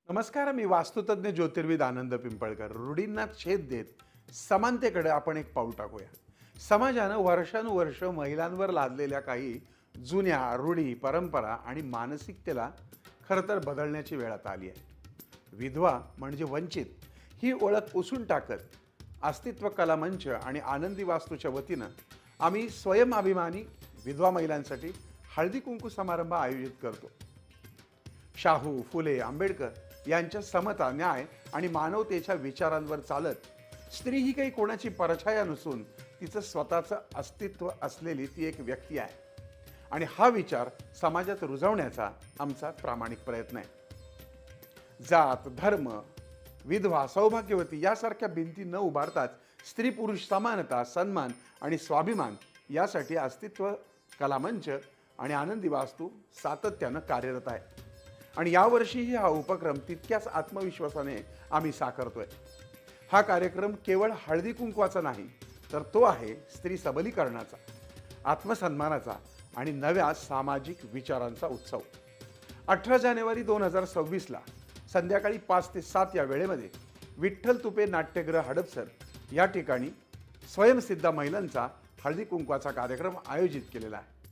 नमस्कार. मी वास्तुतज्ञ ज्योतिर्विद आनंद पिंपळकर. रूढींना छेद देत समानतेकडे आपण एक पाऊल टाकूया. समाजानं वर्षानुवर्ष महिलांवर लादलेल्या काही जुन्या रूढी, परंपरा आणि मानसिकतेला खरं तर बदलण्याची वेळ आता आली आहे. विधवा म्हणजे वंचित ही ओळख पुसून टाकत अस्तित्व कला मंच आणि आनंदी वास्तूच्या वतीनं आम्ही स्वयंअभिमानी विधवा महिलांसाठी हळदी कुंकू समारंभ आयोजित करतो. शाहू, फुले, आंबेडकर यांच्या समता, न्याय आणि मानवतेच्या विचारांवर चालत स्त्री ही काही कोणाची परछाया नसून तिचं स्वतःचं अस्तित्व असलेली ती एक व्यक्ती आहे. आणि हा विचार समाजात रुजवण्याचा आमचा प्रामाणिक प्रयत्न आहे. जात, धर्म, विधवा, सौभाग्यवती यासारख्या भिंती न उभारताच स्त्री पुरुष समानता, सन्मान आणि स्वाभिमान यासाठी अस्तित्व कलामंच आणि आनंदी वास्तू सातत्यानं कार्यरत आहे. आणि यावर्षीही हा उपक्रम तितक्याच आत्मविश्वासाने आम्ही साकारतोय. हा कार्यक्रम केवळ हळदी कुंकवाचा नाही, तर तो आहे स्त्री सबलीकरणाचा, आत्मसन्मानाचा आणि नव्या सामाजिक विचारांचा उत्सव. 18 जानेवारी 2026ला संध्याकाळी 5 ते 7 या वेळेमध्ये विठ्ठल तुपे नाट्यगृह हडपसर या ठिकाणी स्वयंसिद्ध महिलांचा हळदी कुंकवाचा कार्यक्रम आयोजित केलेला आहे.